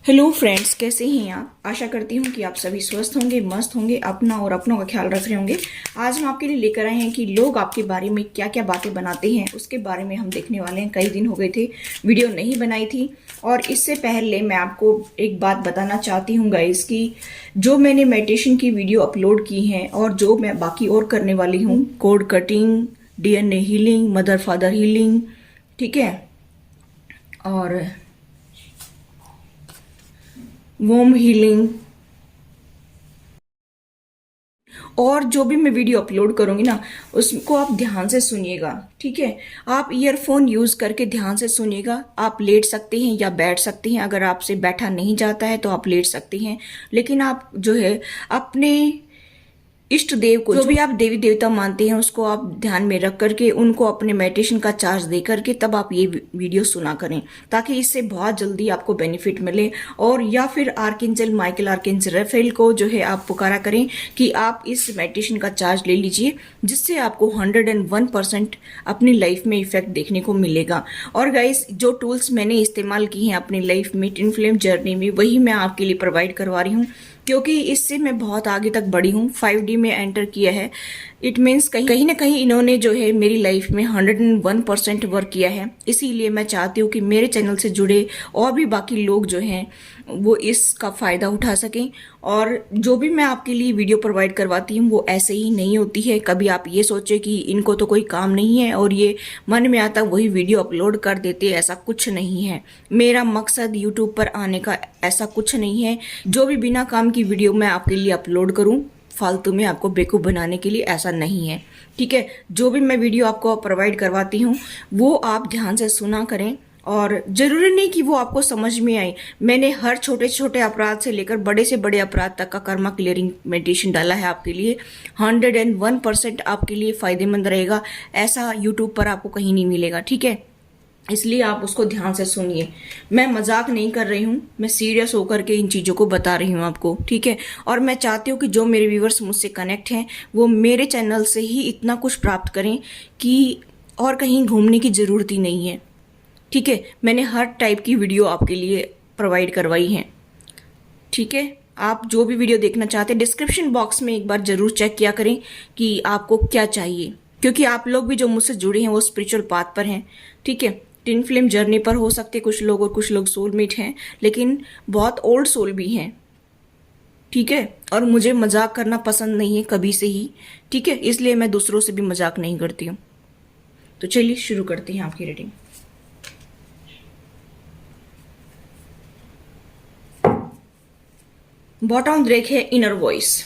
Hello friends, कैसे हैं आप। आशा करती हूँ कि आप सभी स्वस्थ होंगे, मस्त होंगे, अपना और अपनों का ख्याल रख रहे होंगे। आज हम आपके लिए लेकर आए हैं कि लोग आपके बारे में क्या क्या बातें बनाते हैं, उसके बारे में हम देखने वाले हैं। कई दिन हो गए थे वीडियो नहीं बनाई थी। और इससे पहले मैं आपको एक बात बताना चाहती हूँ गाइस कि जो मैंने मेडिटेशन की वीडियो अपलोड की हैं और जो मैं बाकी और करने वाली हूँ, code cutting, DNA healing, mother father healing, ठीक है, और वोम हीलिंग, और जो भी मैं वीडियो अपलोड करूंगी ना उसको आप ध्यान से सुनिएगा, ठीक है। आप ईयरफोन यूज करके ध्यान से सुनिएगा। आप लेट सकते हैं या बैठ सकते हैं। अगर आपसे बैठा नहीं जाता है तो आप लेट सकते हैं, लेकिन आप जो है अपने इष्ट देव को, जो भी आप देवी देवता मानते हैं, उसको आप ध्यान में रख करके उनको अपने मेडिटेशन का चार्ज दे करके तब आप ये वीडियो सुना करें, ताकि इससे बहुत जल्दी आपको बेनिफिट मिले। और या फिर आर्कएंजल माइकल, आर्कएंजल राफेल को जो है आप पुकारा करें कि आप इस मेडिटेशन का चार्ज ले लीजिए, जिससे आपको 101% अपनी लाइफ में इफेक्ट देखने को मिलेगा। और गाइस, जो टूल्स मैंने इस्तेमाल की हैं अपनी लाइफ में, ट्विन फ्लेम जर्नी में, वही मैं आपके लिए प्रोवाइड करवा रही हूँ, क्योंकि इससे मैं बहुत आगे तक बढ़ी हूँ। 5D में एंटर किया है। इट मीन्स कहीं ना कहीं इन्होंने जो है मेरी लाइफ में 101% वर्क किया है। इसीलिए मैं चाहती हूँ कि मेरे चैनल से जुड़े और भी बाकी लोग जो हैं वो इसका फ़ायदा उठा सकें। और जो भी मैं आपके लिए वीडियो प्रोवाइड करवाती हूँ वो ऐसे ही नहीं होती है। कभी आप ये सोचे कि इनको तो कोई काम नहीं है और ये मन में आता वही वीडियो अपलोड कर देते, ऐसा कुछ नहीं है। मेरा मकसद यूट्यूब पर आने का ऐसा कुछ नहीं है। जो भी बिना काम की वीडियो मैं आपके लिए अपलोड करूं फालतू में आपको बेवकूफ़ बनाने के लिए, ऐसा नहीं है, ठीक है। जो भी मैं वीडियो आपको प्रोवाइड करवाती हूँ वो आप ध्यान से सुना करें, और जरूरी नहीं कि वो आपको समझ में आए। मैंने हर छोटे छोटे अपराध से लेकर बड़े से बड़े अपराध तक का कर्मा क्लियरिंग मेडिटेशन डाला है आपके लिए। 101% आपके लिए फ़ायदेमंद रहेगा। ऐसा यूट्यूब पर आपको कहीं नहीं मिलेगा, ठीक है। इसलिए आप उसको ध्यान से सुनिए। मैं मजाक नहीं कर रही हूँ, मैं सीरियस होकर के इन चीज़ों को बता रही हूँ आपको, ठीक है। और मैं चाहती हूँ कि जो मेरे व्यूवर्स मुझसे कनेक्ट हैं वो मेरे चैनल से ही इतना कुछ प्राप्त करें कि और कहीं घूमने की ज़रूरत ही नहीं है, ठीक है। मैंने हर टाइप की वीडियो आपके लिए प्रोवाइड करवाई है, ठीक है। आप जो भी वीडियो देखना चाहते हैं डिस्क्रिप्शन बॉक्स में एक बार जरूर चेक किया करें कि आपको क्या चाहिए, क्योंकि आप लोग भी जो मुझसे जुड़े हैं वो स्पिरिचुअल पाथ पर हैं, ठीक है। ट्विन फ्लेम जर्नी पर हो सकते कुछ लोग, और कुछ लोग सोलमेट हैं, लेकिन बहुत ओल्ड सोल भी हैं, ठीक है। और मुझे मजाक करना पसंद नहीं है कभी से ही, ठीक है। इसलिए मैं दूसरों से भी मजाक नहीं करती हूँ। तो चलिए शुरू करते हैं आपकी रीडिंग। बॉटम ब्रेक है इनर वॉइस।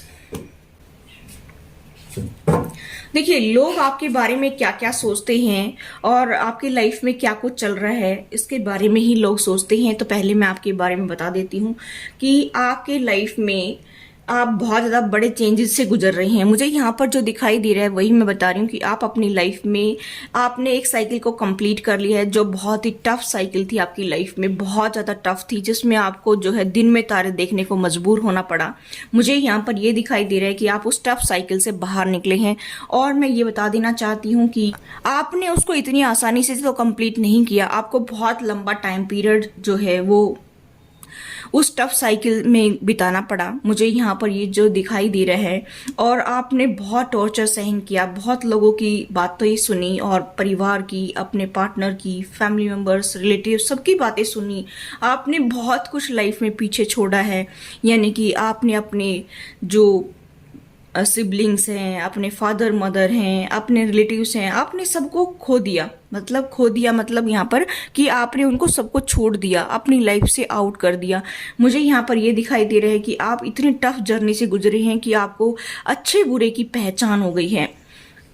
देखिए, लोग आपके बारे में क्या क्या सोचते हैं और आपकी लाइफ में क्या कुछ चल रहा है, इसके बारे में ही लोग सोचते हैं। तो पहले मैं आपके बारे में बता देती हूँ कि आपके लाइफ में आप बहुत ज़्यादा बड़े चेंजेस से गुजर रहे हैं। मुझे यहाँ पर जो दिखाई दे रहा है वही मैं बता रही हूँ कि आप अपनी लाइफ में आपने एक साइकिल को कंप्लीट कर लिया है, जो बहुत ही टफ साइकिल थी आपकी लाइफ में, बहुत ज़्यादा टफ थी, जिसमें आपको जो है दिन में तारे देखने को मजबूर होना पड़ा। मुझे यहाँ पर ये दिखाई दे रहा है कि आप उस टफ साइकिल से बाहर निकले हैं। और मैं ये बता देना चाहती हूँ कि आपने उसको इतनी आसानी से तो कंप्लीट नहीं किया। आपको बहुत लंबा टाइम पीरियड जो है वो उस टफ साइकिल में बिताना पड़ा। मुझे यहाँ पर ये जो दिखाई दे रहा है, और आपने बहुत टॉर्चर सहन किया, बहुत लोगों की बातें सुनी, और परिवार की, अपने पार्टनर की, फैमिली मेंबर्स, रिलेटिव, सबकी बातें सुनी। आपने बहुत कुछ लाइफ में पीछे छोड़ा है, यानी कि आपने अपने जो सिबलिंग्स हैं, अपने फादर मदर हैं, अपने रिलेटिव्स हैं, आपने सबको खो दिया। मतलब खो दिया मतलब यहाँ पर कि आपने उनको सबको छोड़ दिया, अपनी लाइफ से आउट कर दिया। मुझे यहाँ पर ये दिखाई दे रहा है कि आप इतनी टफ जर्नी से गुजरे हैं कि आपको अच्छे बुरे की पहचान हो गई है,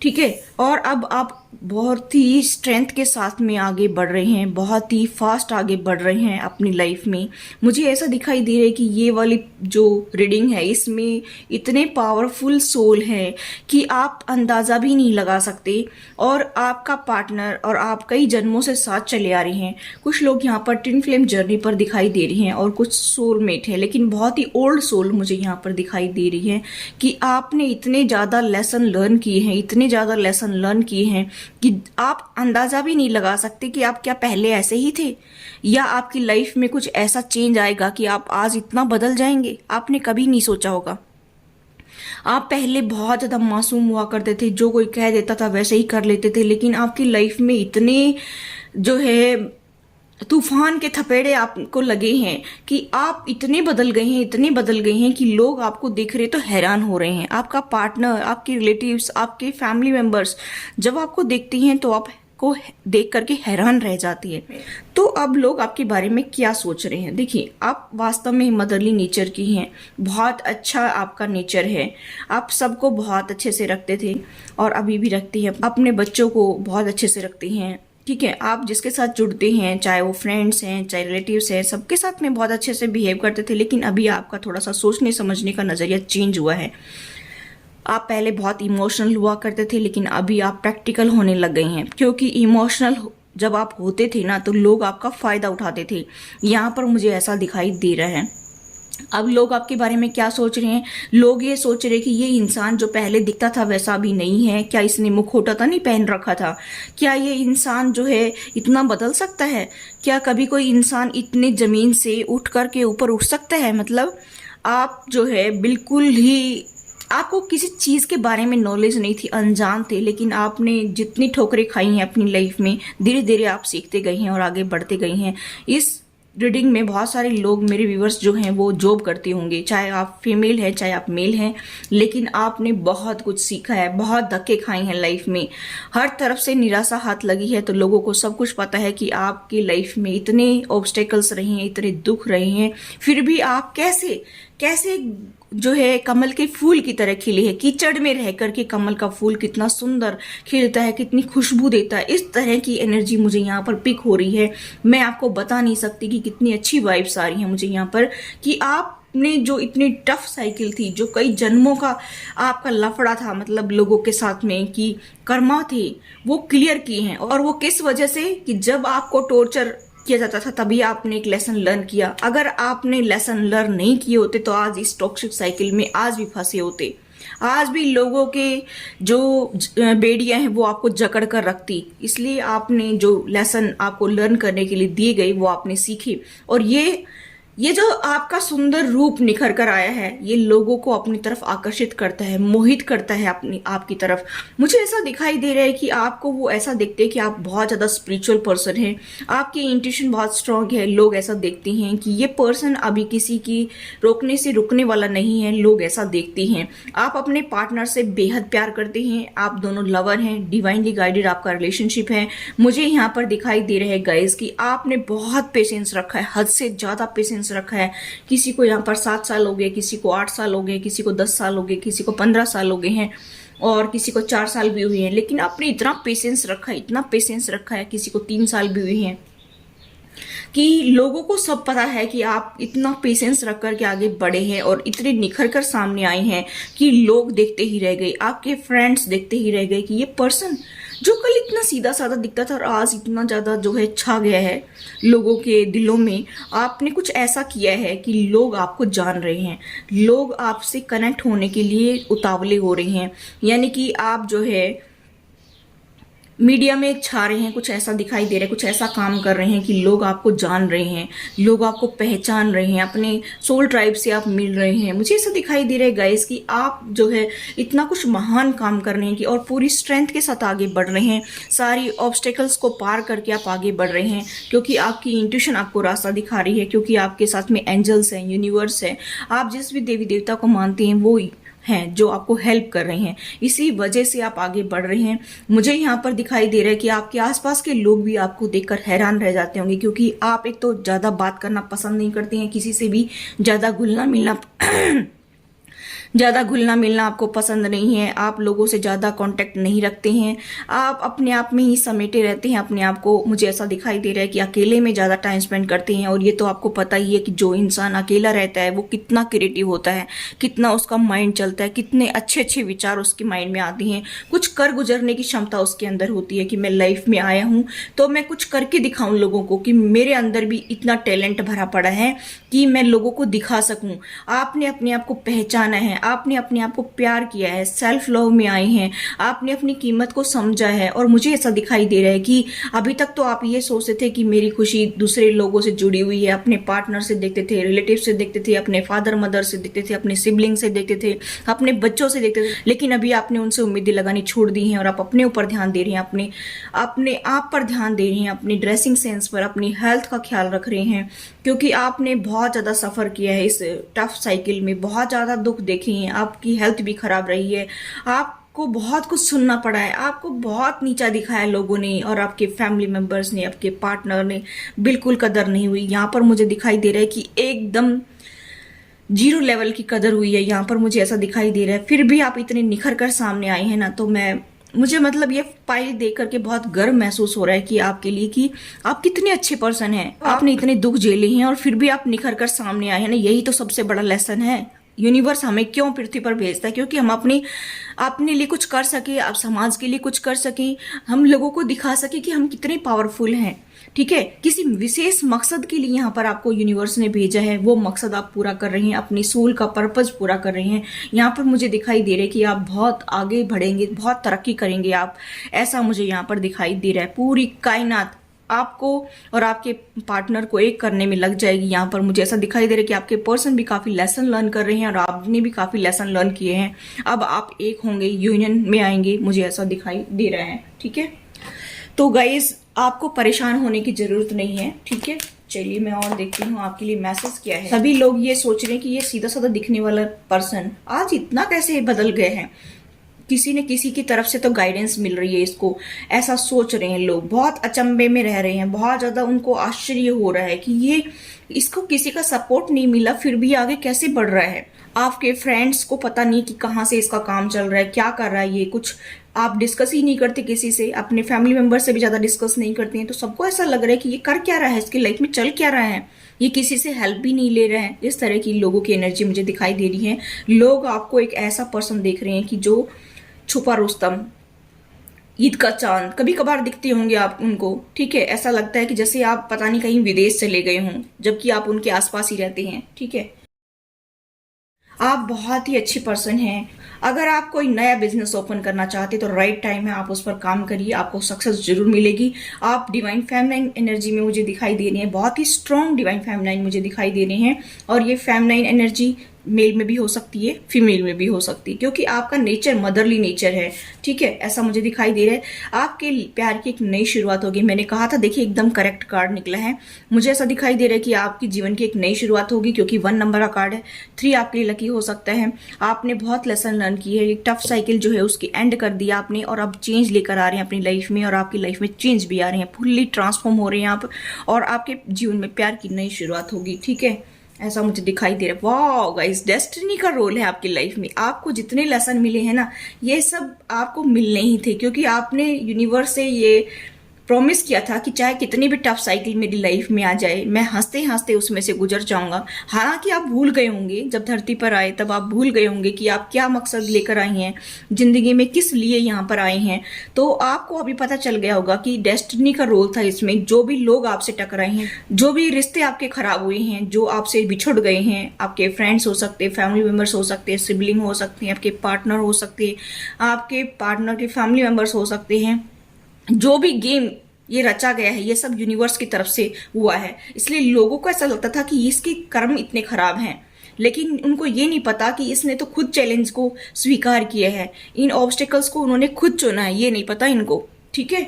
ठीक है। और अब आप बहुत ही स्ट्रेंथ के साथ में आगे बढ़ रहे हैं, बहुत ही फास्ट आगे बढ़ रहे हैं अपनी लाइफ में। मुझे ऐसा दिखाई दे रहा है कि ये वाली जो रीडिंग है इसमें इतने पावरफुल सोल है कि आप अंदाज़ा भी नहीं लगा सकते। और आपका पार्टनर और आप कई जन्मों से साथ चले आ रहे हैं। कुछ लोग यहाँ पर ट्विन फ्लेम जर्नी पर दिखाई दे रही हैं और कुछ सोलमेट है, लेकिन बहुत ही ओल्ड सोल मुझे यहाँ पर दिखाई दे रही है कि आपने इतने ज़्यादा लेसन लर्न किए हैं, इतने ज़्यादा लेसन लर्न किए हैं कि आप अंदाजा भी नहीं लगा सकते कि आप क्या पहले ऐसे ही थे, या आपकी लाइफ में कुछ ऐसा चेंज आएगा कि आप आज इतना बदल जाएंगे। आपने कभी नहीं सोचा होगा। आप पहले बहुत ज्यादा मासूम हुआ करते थे, जो कोई कह देता था वैसे ही कर लेते थे, लेकिन आपकी लाइफ में इतने जो है तूफान के थपेड़े आपको लगे हैं कि आप इतने बदल गए हैं, इतने बदल गए हैं कि लोग आपको देख रहे तो हैरान हो रहे हैं। आपका पार्टनर, आपके रिलेटिव्स, आपके फैमिली मेंबर्स जब आपको देखते हैं तो आप को देख करके हैरान रह जाती है। तो अब लोग आपके बारे में क्या सोच रहे हैं? देखिए, आप वास्तव में मदरली नेचर की हैं, बहुत अच्छा आपका नेचर है, आप सबको बहुत अच्छे से रखते थे और अभी भी रखते हैं, अपने बच्चों को बहुत अच्छे से रखते हैं, ठीक है। आप जिसके साथ जुड़ते हैं, चाहे वो फ्रेंड्स हैं, चाहे रिलेटिव्स हैं, सबके साथ में बहुत अच्छे से बिहेव करते थे, लेकिन अभी आपका थोड़ा सा सोचने समझने का नज़रिया चेंज हुआ है। आप पहले बहुत इमोशनल हुआ करते थे, लेकिन अभी आप प्रैक्टिकल होने लग गए हैं, क्योंकि इमोशनल जब आप होते थे ना तो लोग आपका फ़ायदा उठाते थे। यहाँ पर मुझे ऐसा दिखाई दे रहा है। अब लोग आपके बारे में क्या सोच रहे हैं? लोग ये सोच रहे हैं कि ये इंसान जो पहले दिखता था वैसा अभी नहीं है, क्या इसने मुखौटा तो नहीं पहन रखा था, क्या ये इंसान जो है इतना बदल सकता है, क्या कभी कोई इंसान इतने ज़मीन से उठ कर के ऊपर उठ सकता है। मतलब आप जो है बिल्कुल ही, आपको किसी चीज़ के बारे में नॉलेज नहीं थी, अनजान थे, लेकिन आपने जितनी ठोकरें खाई हैं अपनी लाइफ में, धीरे धीरे आप सीखते गए हैं और आगे बढ़ते गए हैं। इस रीडिंग में बहुत सारे लोग, मेरे व्यूवर्स जो हैं वो जॉब करते होंगे, चाहे आप फीमेल हैं चाहे आप मेल हैं, लेकिन आपने बहुत कुछ सीखा है, बहुत धक्के खाए हैं लाइफ में, हर तरफ से निराशा हाथ लगी है। तो लोगों को सब कुछ पता है कि आपकी लाइफ में इतने ऑब्स्टेकल्स रहे हैं, इतने दुख रहे हैं, फिर भी आप कैसे कैसे जो है कमल के फूल की तरह खिले हैं। कीचड़ में रह करके कमल का फूल कितना सुंदर खिलता है, कितनी खुशबू देता है। इस तरह की एनर्जी मुझे यहाँ पर पिक हो रही है। मैं आपको बता नहीं सकती कि कितनी अच्छी वाइब्स आ रही हैं मुझे यहाँ पर, कि आपने जो इतनी टफ साइकिल थी, जो कई जन्मों का आपका लफड़ा था, मतलब लोगों के साथ में कि कर्मा थे, वो क्लियर किए हैं। और वो किस वजह से? कि जब आपको टॉर्चर किया जाता था तभी आपने एक लेसन लर्न किया। अगर आपने लेसन लर्न नहीं किए होते तो आज इस टॉक्सिक साइकिल में आज भी फंसे होते, आज भी लोगों के जो बेड़ियां हैं वो आपको जकड़ कर रखती। इसलिए आपने जो लेसन आपको लर्न करने के लिए दिए गए वो आपने सीखे, और ये जो आपका सुंदर रूप निखर कर आया है, ये लोगों को अपनी तरफ आकर्षित करता है, मोहित करता है अपनी आपकी तरफ। मुझे ऐसा दिखाई दे रहा है कि आपको वो ऐसा देखते हैं कि आप बहुत ज़्यादा स्पिरिचुअल पर्सन हैं, आपकी इंट्यूशन बहुत स्ट्रांग है। लोग ऐसा देखते हैं कि ये पर्सन अभी किसी की रोकने से रुकने वाला नहीं है, लोग ऐसा देखते हैं। आप अपने पार्टनर से बेहद प्यार करते हैं, आप दोनों लवर हैं, डिवाइनली गाइडेड आपका रिलेशनशिप है। मुझे यहाँ पर दिखाई दे रहा है गाइज कि आपने बहुत पेशेंस रखा है, हद से ज़्यादा पेशेंस रखा है। किसी को यहाँ पर 7 साल हो गए, किसी को 8 साल हो गए, किसी को 10 साल हो गए, किसी को 15 साल हो गए हैं, और किसी को 4 साल भी हुए हैं। लेकिन आपने इतना पेशेंस रखा है, इतना पेशेंस रखा है, किसी को 3 साल भी हुए हैं, कि लोगों को सब पता है कि आप इतना पेशेंस रख कर के आगे बढ़े हैं और इतने निखर कर सामने आए हैं कि लोग देखते ही रह गए, आपके फ्रेंड्स देखते ही रह गए कि ये पर्सन जो कल इतना सीधा साधा दिखता था और आज इतना ज़्यादा जो है छा गया है लोगों के दिलों में। आपने कुछ ऐसा किया है कि लोग आपको जान रहे हैं, लोग आपसे कनेक्ट होने के लिए उतावले हो रहे हैं, यानी कि आप जो है मीडिया में छा रहे हैं, कुछ ऐसा दिखाई दे रहा है, कुछ ऐसा काम कर रहे हैं कि लोग आपको जान रहे हैं, लोग आपको पहचान रहे हैं, अपने सोल ट्राइब से आप मिल रहे हैं। मुझे ऐसा दिखाई दे रहा है गाइस कि आप जो है इतना कुछ महान काम कर रहे हैं कि, और पूरी स्ट्रेंथ के साथ आगे बढ़ रहे हैं, सारी ऑब्स्टेकल्स को पार करके आप आगे बढ़ रहे हैं, क्योंकि आपकी इंट्यूशन आपको रास्ता दिखा रही है, क्योंकि आपके साथ में एंजल्स हैं, यूनिवर्स है, आप जिस भी देवी देवता को मानते हैं वो हैं जो आपको हेल्प कर रहे हैं। इसी वजह से आप आगे बढ़ रहे हैं। मुझे यहाँ पर दिखाई दे रहा है कि आपके आसपास के लोग भी आपको देखकर हैरान रह जाते होंगे, क्योंकि आप एक तो ज़्यादा बात करना पसंद नहीं करते हैं, किसी से भी ज़्यादा घुलना मिलना ज़्यादा घुलना मिलना आपको पसंद नहीं है, आप लोगों से ज़्यादा कांटेक्ट नहीं रखते हैं, आप अपने आप में ही समेटे रहते हैं अपने आप को। मुझे ऐसा दिखाई दे रहा है कि अकेले में ज़्यादा टाइम स्पेंड करते हैं, और ये तो आपको पता ही है कि जो इंसान अकेला रहता है वो कितना क्रिएटिव होता है, कितना उसका माइंड चलता है, कितने अच्छे अच्छे विचार उसके माइंड में आते हैं, कुछ कर गुजरने की क्षमता उसके अंदर होती है कि मैं लाइफ में आया हूँ तो मैं कुछ करके दिखाऊं लोगों को, कि मेरे अंदर भी इतना टैलेंट भरा पड़ा है कि मैं लोगों को दिखा सकूं। आपने अपने आप को पहचाना है, आपने अपने आप को प्यार किया है, सेल्फ लव में आए हैं, आपने अपनी कीमत को समझा है। और मुझे ऐसा दिखाई दे रहा है कि अभी तक तो आप ये सोचते थे कि मेरी खुशी दूसरे लोगों से जुड़ी हुई है, अपने पार्टनर से देखते थे, रिलेटिव से देखते थे, अपने फादर मदर से देखते थे, अपने सिबलिंग से देखते थे, अपने बच्चों से देखते थे, लेकिन अभी आपने उनसे उम्मीदें लगानी छोड़ दी हैं और आप अपने ऊपर ध्यान दे रहे हैं, अपने आप पर ध्यान दे रहे हैं, अपनी ड्रेसिंग सेंस पर, अपनी हेल्थ का ख्याल रख रहे हैं, क्योंकि आपने बहुत ज़्यादा सफ़र किया है इस टफ साइकिल में, बहुत ज़्यादा दुख देखे हैं, आपकी हेल्थ भी खराब रही है, आपको बहुत कुछ सुनना पड़ा है, आपको बहुत नीचा दिखाया लोगों ने और आपके फैमिली मेंबर्स ने, आपके पार्टनर ने, बिल्कुल कदर नहीं हुई। यहाँ पर मुझे दिखाई दे रहा है कि एकदम जीरो लेवल की कदर हुई है, यहाँ पर मुझे ऐसा दिखाई दे रहा है। फिर भी आप इतने निखर कर सामने आए हैं ना, तो मुझे मतलब ये फाइल देख करके बहुत गर्व महसूस हो रहा है कि आपके लिए, कि आप कितने अच्छे पर्सन हैं, आपने इतने दुख झेले हैं और फिर भी आप निखर कर सामने आए हैं ना। यही तो सबसे बड़ा लेसन है। यूनिवर्स हमें क्यों पृथ्वी पर भेजता है? क्योंकि हम अपने लिए कुछ कर सके, आप समाज के लिए कुछ कर सके, हम लोगों को दिखा सके कि हम कितने पावरफुल हैं। ठीक है, किसी विशेष मकसद के लिए यहाँ पर आपको यूनिवर्स ने भेजा है, वो मकसद आप पूरा कर रहे हैं, अपनी सोल का पर्पज पूरा कर रहे हैं। यहाँ पर मुझे दिखाई दे रहा है कि आप बहुत आगे बढ़ेंगे, बहुत तरक्की करेंगे आप, ऐसा मुझे यहाँ पर दिखाई दे रहा है। पूरी कायनात आपको और आपके पार्टनर को एक करने में लग जाएगी। यहाँ पर मुझे ऐसा दिखाई दे रहा है कि आपके पर्सन भी काफी लेसन लर्न कर रहे हैं और आपने भी काफी लेसन लर्न किए हैं। अब आप एक होंगे, यूनियन में आएंगे, मुझे ऐसा दिखाई दे रहा है। ठीक है, तो गाइज आपको परेशान होने की जरूरत नहीं है। ठीक है, चलिए मैं और देखती हूँ आपके लिए मैसेज क्या है। सभी लोग ये सोच रहे हैं कि ये सीधा साधा दिखने वाला पर्सन आज इतना कैसे बदल गए हैं, किसी न किसी की तरफ से तो गाइडेंस मिल रही है इसको, ऐसा सोच रहे हैं लोग। बहुत अचंभे में रह रहे हैं, बहुत ज्यादा उनको आश्चर्य हो रहा है कि ये इसको किसी का सपोर्ट नहीं मिला फिर भी आगे कैसे बढ़ रहा है। आपके फ्रेंड्स को पता नहीं कि कहाँ से इसका काम चल रहा है, क्या कर रहा है, ये कुछ आप डिस्कस ही नहीं करते किसी से, अपने फैमिली मेंबर से भी ज्यादा डिस्कस नहीं करते हैं। तो सबको ऐसा लग रहा है कि ये कर क्या रहा है, इसकी लाइफ में चल क्या रहा है, ये किसी से हेल्प भी नहीं ले रहा है। इस तरह की लोगों की एनर्जी मुझे दिखाई दे रही है। लोग आपको एक ऐसा पर्सन देख रहे हैं कि जो छुपा रुस्तम, ईद का चांद कभी कभार दिखते होंगे आप उनको। ठीक है, ऐसा लगता है कि जैसे आप पता नहीं कहीं विदेश चले गए हों, जबकि आप उनके आसपास ही रहते हैं। ठीक है, आप बहुत ही अच्छे पर्सन हैं। अगर आप कोई नया बिजनेस ओपन करना चाहते तो राइट टाइम है, आप उस पर काम करिए, आपको सक्सेस जरूर मिलेगी। आप डिवाइन फेमिनाइन एनर्जी में मुझे दिखाई दे रही है, बहुत ही स्ट्रॉन्ग डिवाइन फेमिनाइन मुझे दिखाई दे रहे हैं। और ये फेमिनाइन एनर्जी मेल में भी हो सकती है, फीमेल में भी हो सकती है, क्योंकि आपका नेचर मदरली नेचर है। ठीक है, ऐसा मुझे दिखाई दे रहा है। आपके प्यार की एक नई शुरुआत होगी। मैंने कहा था, देखिए एकदम करेक्ट कार्ड निकला है। मुझे ऐसा दिखाई दे रहा है कि आपकी जीवन की एक नई शुरुआत होगी, क्योंकि 1 नंबर का कार्ड है। 3 आपके लिए लकी हो सकता है। आपने बहुत लेसन लर्न की है, एक टफ साइकिल जो है उसकी एंड कर दिया आपने, और अब चेंज लेकर आ रहे हैं अपनी लाइफ में, और आपकी लाइफ में चेंज भी आ रहे हैं, फुल्ली ट्रांसफॉर्म हो रहे हैं आप, और आपके जीवन में प्यार की नई शुरुआत होगी। ठीक है, ऐसा मुझे दिखाई दे रहा है। वाह गाइस, डेस्टिनी का रोल है आपकी लाइफ में। आपको जितने लेसन मिले हैं ना, ये सब आपको मिलने ही थे, क्योंकि आपने यूनिवर्स से ये प्रॉमिस किया था कि चाहे कितनी भी टफ साइकिल मेरी लाइफ में आ जाए, मैं हंसते हंसते उसमें से गुजर जाऊंगा। हालांकि आप भूल गए होंगे, जब धरती पर आए तब आप भूल गए होंगे कि आप क्या मकसद लेकर आए हैं जिंदगी में, किस लिए यहाँ पर आए हैं। तो आपको अभी पता चल गया होगा कि डेस्टिनी का रोल था इसमें। जो भी लोग आपसे टकराए हैं, जो भी रिश्ते आपके खराब हुए हैं, जो आपसे बिछुड़ गए हैं, आपके फ्रेंड्स हो सकते हैं, फैमिली मेंबर्स हो सकते हैं, सिबलिंग हो सकते हैं, आपके पार्टनर हो सकते हैं, आपके पार्टनर के फैमिली मेंबर्स हो सकते हैं, जो भी गेम ये रचा गया है ये सब यूनिवर्स की तरफ से हुआ है। इसलिए लोगों को ऐसा लगता था कि इसके कर्म इतने खराब हैं, लेकिन उनको ये नहीं पता कि इसने तो खुद चैलेंज को स्वीकार किया है, इन ऑब्स्टेकल्स को उन्होंने खुद चुना है, ये नहीं पता इनको। ठीक है,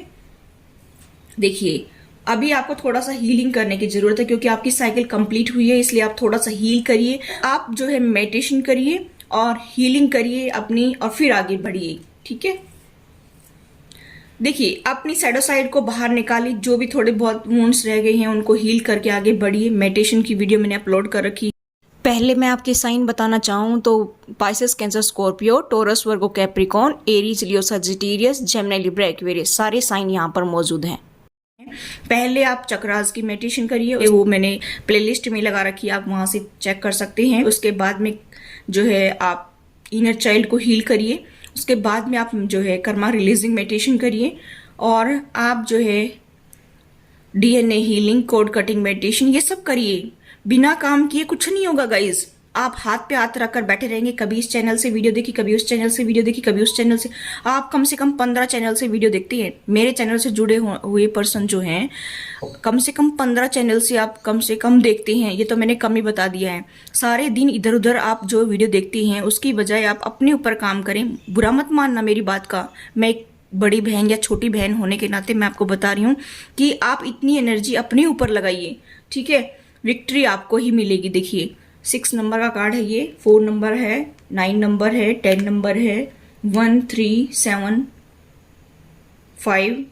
देखिए अभी आपको थोड़ा सा हीलिंग करने की जरूरत है, क्योंकि आपकी साइकिल कंप्लीट हुई है, इसलिए आप थोड़ा सा हील करिए। आप जो है मेडिटेशन करिए और हीलिंग करिए अपनी, और फिर आगे बढ़िए। ठीक है, देखिए अपनी शैडो साइड को बाहर निकालिए, जो भी थोड़े बहुत वुंड्स रह गए हैं उनको हील करके आगे बढ़िए। मेडिटेशन की वीडियो मैंने अपलोड कर रखी। पहले मैं आपके साइन बताना चाहूँ तो पाइसेस, कैंसर, स्कॉर्पियो, टोरस, वर्गो, कैप्रिकॉर्न, एरीज, लियो, सजिटेरियस, जेमिनी, लिब्रा, एक्वेरियस, सारे साइन यहाँ पर मौजूद हैं। पहले आप चक्रास की मेडिटेशन करिए, वो मैंने प्लेलिस्ट में लगा रखी है, आप वहां से चेक कर सकते हैं। उसके बाद में जो है आप इनर चाइल्ड को हील करिए। उसके बाद में आप जो है कर्मा रिलीजिंग मेडिटेशन करिए, और आप जो है DNA healing, code cutting meditation, ये सब करिए। बिना काम किए कुछ नहीं होगा गाइज, आप हाथ पे हाथ रखकर बैठे रहेंगे, कभी इस चैनल से वीडियो देखी, कभी उस चैनल से वीडियो देखी, कभी उस चैनल से। आप कम से कम 15 चैनल से वीडियो देखते हैं। मेरे चैनल से जुड़े हुए पर्सन जो हैं कम से कम 15 चैनल से आप कम से कम देखते हैं। ये तो मैंने कम ही बता दिया है। सारे दिन इधर उधर आप जो वीडियो देखते हैं उसकी बजाय आप अपने ऊपर काम करें। बुरा मत मानना मेरी बात का, मैं एक बड़ी बहन या छोटी बहन होने के नाते मैं आपको बता रही हूँ कि आप इतनी एनर्जी अपने ऊपर लगाइए, ठीक है। विक्ट्री आपको ही मिलेगी। देखिए 6 नंबर का कार्ड है ये, 4 नंबर है, 9 नंबर है, 10 नंबर है, 1, 3, 7, 5,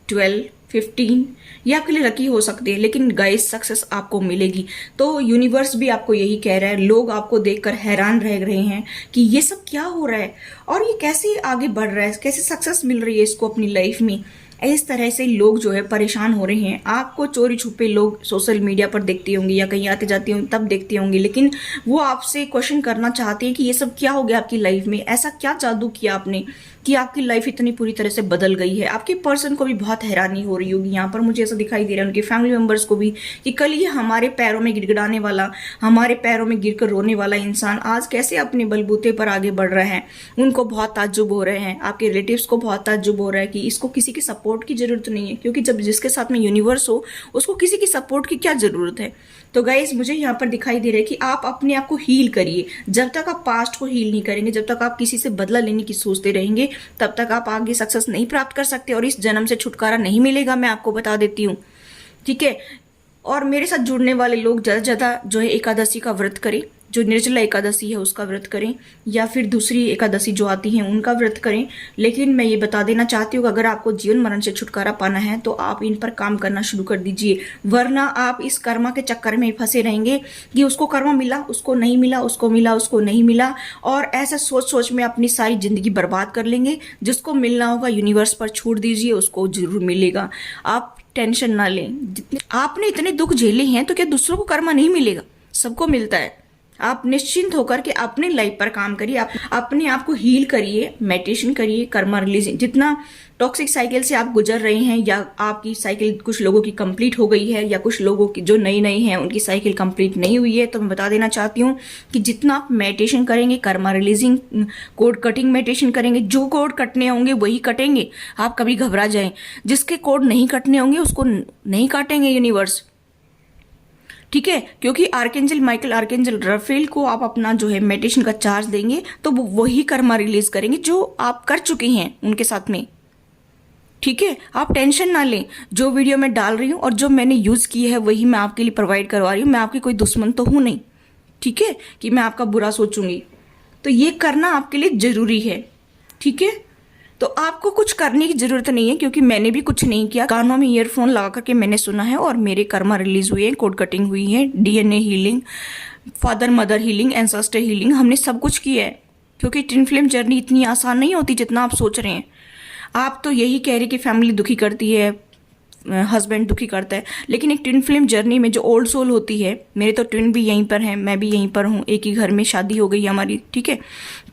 12, 15। ये आपके लिए लकी हो सकते हैं, लेकिन गाइस सक्सेस आपको मिलेगी। तो यूनिवर्स भी आपको यही कह रहा है। लोग आपको देखकर हैरान रह रहे हैं कि ये सब क्या हो रहा है और ये कैसे आगे बढ़ रहा है, कैसे सक्सेस मिल रही है इसको अपनी लाइफ में। इस तरह से लोग जो है परेशान हो रहे हैं। आपको चोरी छुपे लोग सोशल मीडिया पर देखते होंगे या कहीं आते जाते होंगे तब देखते होंगे, लेकिन वो आपसे क्वेश्चन करना चाहते हैं कि ये सब क्या हो गया आपकी लाइफ में, ऐसा क्या जादू किया आपने कि आपकी लाइफ इतनी पूरी तरह से बदल गई है। आपके पर्सन को भी बहुत हैरानी हो रही होगी। यहाँ पर मुझे ऐसा दिखाई दे रहा है उनके फैमिली मेंबर्स को भी कि कल ये हमारे पैरों में गिड़गिड़ाने वाला, हमारे पैरों में गिरकर रोने वाला इंसान आज कैसे अपने बलबूते पर आगे बढ़ रहा है। उनको बहुत ताज्जुब हो रहे हैं, आपके रिलेटिव्स को बहुत ताज्जुब हो रहा है कि इसको किसी की सपोर्ट की जरूरत नहीं है, क्योंकि जब जिसके साथ में यूनिवर्स हो उसको किसी की सपोर्ट की क्या जरूरत है। तो गाइस मुझे यहाँ पर दिखाई दे रहा है कि आप अपने आप को हील करिए। जब तक आप पास्ट को हील नहीं करेंगे, जब तक आप किसी से बदला लेने की सोचते रहेंगे, तब तक आप आगे सक्सेस नहीं प्राप्त कर सकते और इस जन्म से छुटकारा नहीं मिलेगा। मैं आपको बता देती हूँ, ठीक है। और मेरे साथ जुड़ने वाले लोग ज्यादा से ज्यादा जो है एकादशी का व्रत करें, जो निर्जला एकादशी है उसका व्रत करें, या फिर दूसरी एकादशी जो आती है उनका व्रत करें। लेकिन मैं ये बता देना चाहती हूँ कि अगर आपको जीवन मरण से छुटकारा पाना है तो आप इन पर काम करना शुरू कर दीजिए, वरना आप इस कर्मा के चक्कर में फंसे रहेंगे कि उसको कर्मा मिला, उसको नहीं मिला, उसको मिला, उसको नहीं मिला, और ऐसा सोच सोच में अपनी सारी जिंदगी बर्बाद कर लेंगे। जिसको मिलना होगा यूनिवर्स पर छोड़ दीजिए, उसको जरूर मिलेगा। आप टेंशन ना लें। आपने इतने दुख झेले हैं तो क्या दूसरों को कर्मा नहीं मिलेगा? सबको मिलता है। आप निश्चिंत होकर के अपने लाइफ पर काम करिए, आप अपने आप को हील करिए, मेडिटेशन करिए, कर्मा रिलीजिंग। जितना टॉक्सिक साइकिल से आप गुजर रहे हैं, या आपकी साइकिल कुछ लोगों की कंप्लीट हो गई है या कुछ लोगों की जो नई नई हैं उनकी साइकिल कंप्लीट नहीं हुई है, तो मैं बता देना चाहती हूँ कि जितना आप मेडिटेशन करेंगे, Karma releasing, code cutting meditation करेंगे, जो कोड कटने होंगे वही कटेंगे। आप कभी घबरा जाएं, जिसके कोड नहीं कटने होंगे उसको नहीं काटेंगे यूनिवर्स, ठीक है। क्योंकि आर्केंजल माइकल, आर्केंजल राफेल को आप अपना जो है मेडिटेशन का चार्ज देंगे तो वो वही कर्मा रिलीज करेंगे जो आप कर चुके हैं उनके साथ में, ठीक है। आप टेंशन ना लें। जो वीडियो मैं डाल रही हूँ और जो मैंने यूज की है वही मैं आपके लिए प्रोवाइड करवा रही हूँ। मैं आपकी कोई दुश्मन तो हूं नहीं, ठीक है, कि मैं आपका बुरा सोचूंगी। तो ये करना आपके लिए जरूरी है, ठीक है। तो आपको कुछ करने की जरूरत नहीं है, क्योंकि मैंने भी कुछ नहीं किया। कानों में ईयरफोन लगा करके मैंने सुना है और मेरे कर्मा रिलीज हुए हैं, कोड कटिंग हुई है, DNA healing, father mother healing, ancestor healing, हमने सब कुछ किया है। क्योंकि ट्विन फ्लेम जर्नी इतनी आसान नहीं होती जितना आप सोच रहे हैं। आप तो यही कह रहे कि फैमिली दुखी करती है, हस्बैंड दुखी करता है, लेकिन एक ट्विन फ्लेम जर्नी में जो ओल्ड सोल होती है, मेरे तो ट्विन भी यहीं पर हैं, मैं भी यहीं पर हूँ, एक ही घर में शादी हो गई हमारी, ठीक है।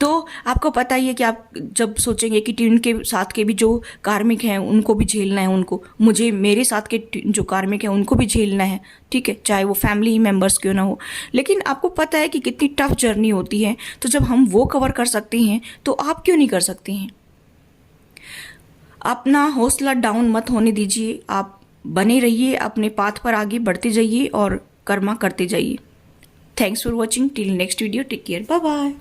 तो आपको पता ही है कि आप जब सोचेंगे कि ट्विन के साथ के भी जो कार्मिक हैं उनको भी झेलना है, उनको, मुझे मेरे साथ के जो कार्मिक हैं उनको भी झेलना है, ठीक है, चाहे वो फैमिली मेम्बर्स क्यों ना हो। लेकिन आपको पता है कि कितनी टफ जर्नी होती है, तो जब हम वो कवर कर सकते हैं तो आप क्यों नहीं कर सकते हैं। अपना हौसला डाउन मत होने दीजिए, आप बने रहिए, अपने पाथ पर आगे बढ़ते जाइए और कर्मा करते जाइए। Thanks for watching, till next video, take care, bye bye.